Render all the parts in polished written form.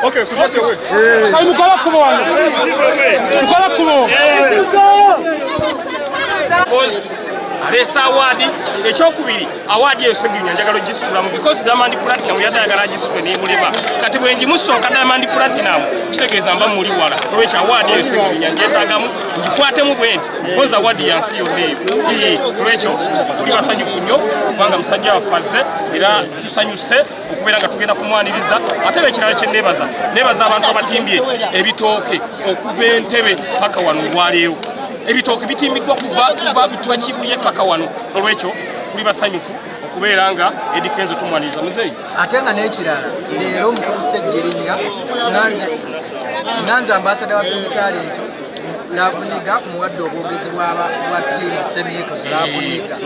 Okay, kutoka wewe. Karibu kwa kumo wangu. Kwa kumo. Cause Alesa award ekyokubiri award eyo Ssegirinnya njagala gisitulamu because Diamond Platinum yadagala gisitule ne muleba kati bwenji musooka Diamond Platinum kitegeeza mba muli wala olwekyo award eyo Ssegirinnya ngeetagamu ngikwatemu bwenti because award yansi yonna eyo olwekyo tuli basanyufu nnyo kubanga musajja wafazze era tusanyuse okubeera nga tugenda kumwaniriza ate ekirala kye nebaza abantu abatimbye ebitooke okuva Entebbe paka wano lwaleero ebitooke bitimbiddwa kuva Kibuye paka wano olwekyo tuli basanyufu okubeera nga Eddy Kenzo tumwaniriza muzeeyi ate nga n'ekirala leero mukulu Ssegirinnya nanze ambasada wa Big Talent Lavuniga muwadde obwogezi bwa tiimu Semyekozi Lavuniga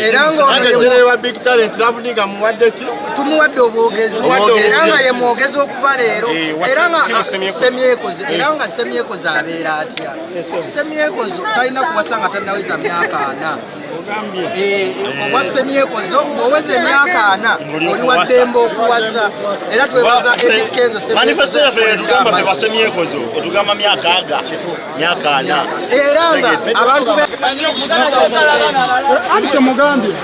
era nga wa Big Talent Lavuniga muwadde ki tumuwadde obwogezi era nga ye mwogezi okuva leero era nga Semyekozi era nga Semyekozi abeera atya Semyekozi talina kuwasa nga tannaweza myaka 4 obwa Semyekozi bw'oweza emyaka 4 oli wa ddembe okuwasa era twebaza Eddy Kenzo manifesto yaffe tugamba bwe Semyekozi otugamba myaka 4 era nga abantu Abicho Mugambi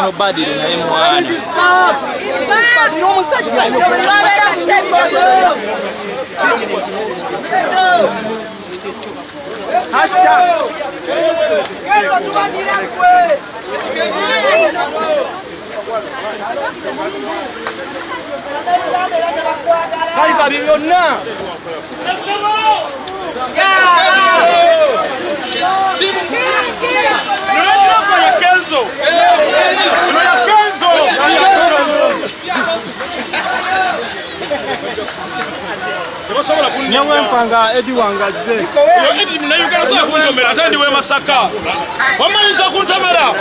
Nobody in anyone. Nyawempanga Eddy wangaze. Eddy mnayogera so kuntomera atandi we Masaka. Wamanyiza kuntomera.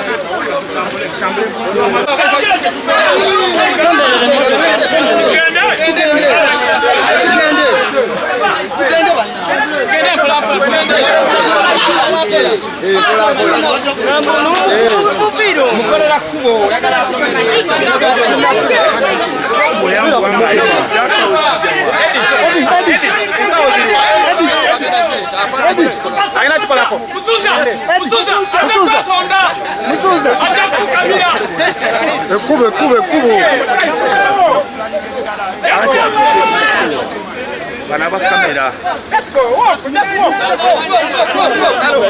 Kamera. Let's go. Let's go.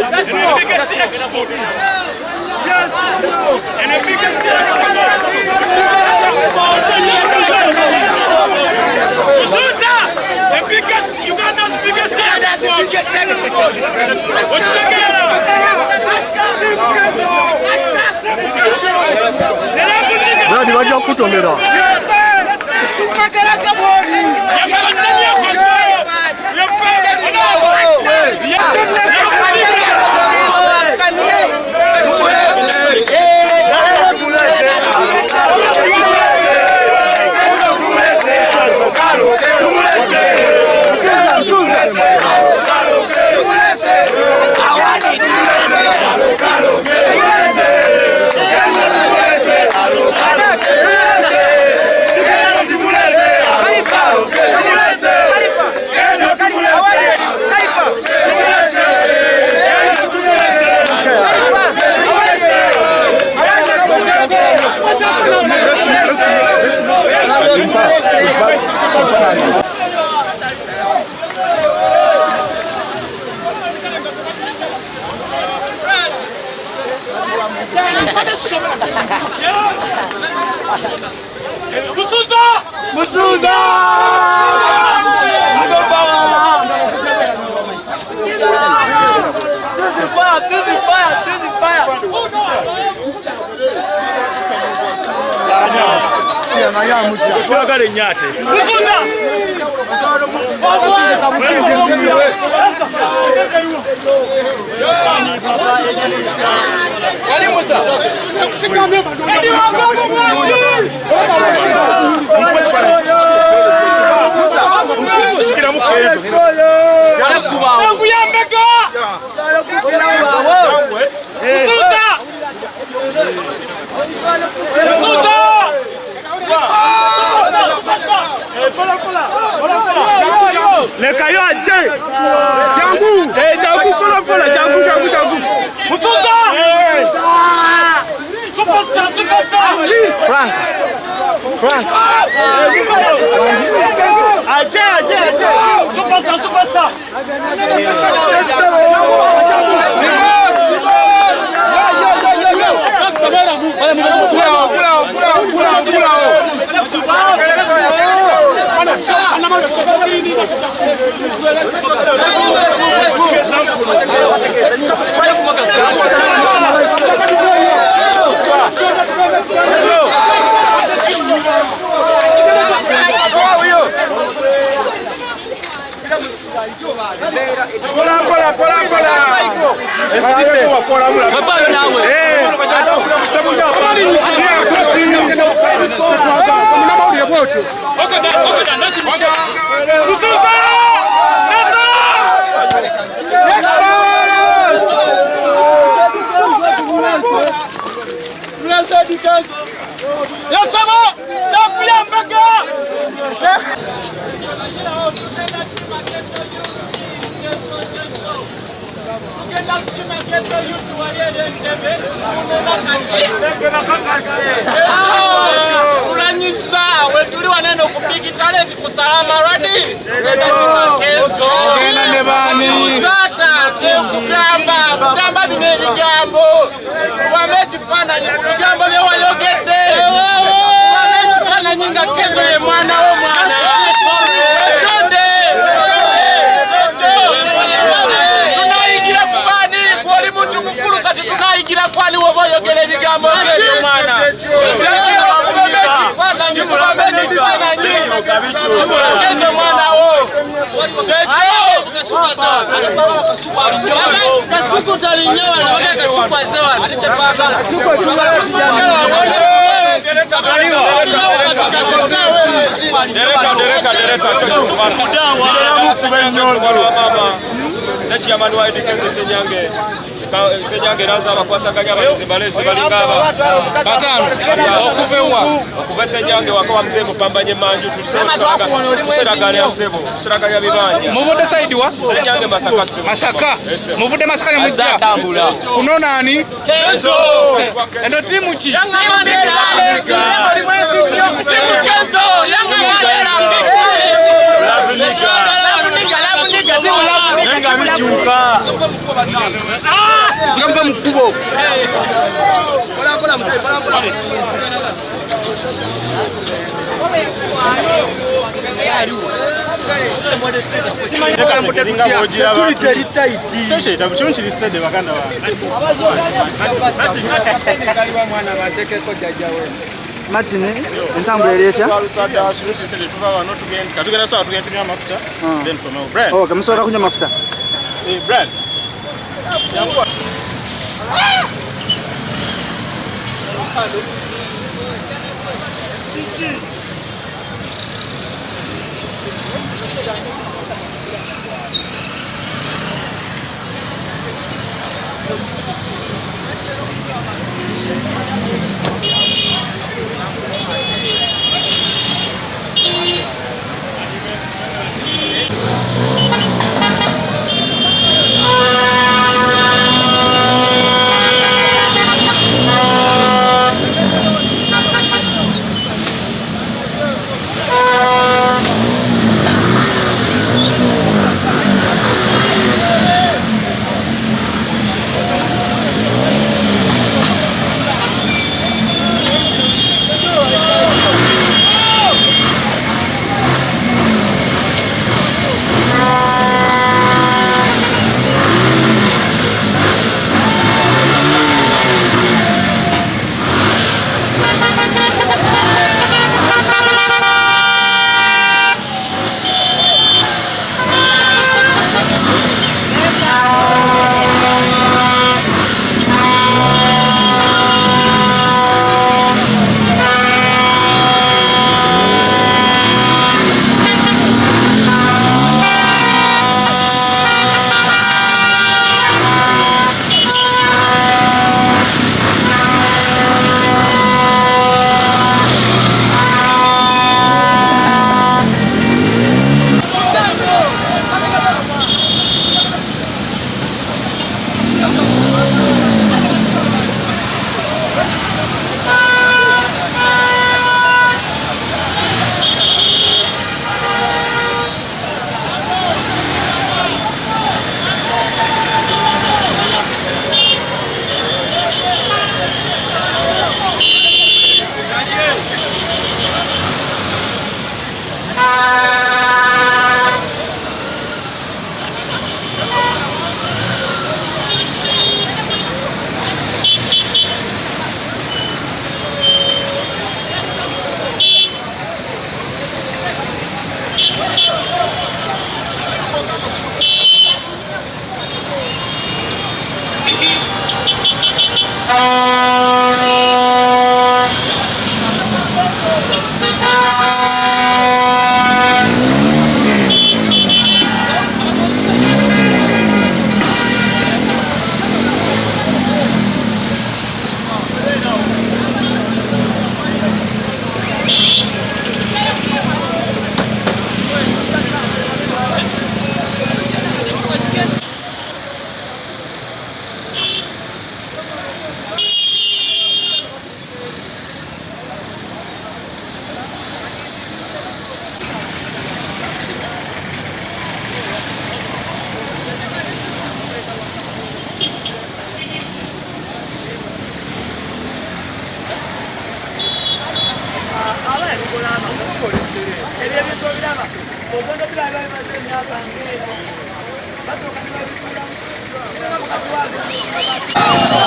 The biggest export. Yes. And the biggest the biggest Uganda's biggest export. What's the Nani wajja kutomera. Twagale nyate. Leka yo aje. Jangu. Jangu pola jangu. Musuza. Frank. Aje. Superstar. Uranyisa wetuli wanene kupigi talenti kusalama radi kugamba bino ebigambo wamekifaananyi ku bigambo byewayogedde wamekifaananyi nga Kenzo ye mwana w'omwana tunayigira ku baani gw'oli muntu mukulu kati tunayigira kwani woba oyogera ebigambo byebyo mwana Kenzo mwana wo kasuku talinyawa na waka kasuku azewa Chairman wa Edikenge Senyange raza bakwasaganya abayobozi balezi balingaba batano okuva Senyange wakawa mzee mupambanye manju tuliseraganya sebo tuseraganya bibanja muvude saidi wa Senyange Masaka muvude Masaka ya muzia kuno nani Kenzo endo timu chi Kenzo Yanga Mandela Nenga michuka. Sikampa mkubo. Martin, entambula ereeta. Katugenda sawa tugenda tunywa mafuta. Then tunywa bread. Oh, kamusoka kunywa mafuta. Bread. Yangu. Chichi. Thank you.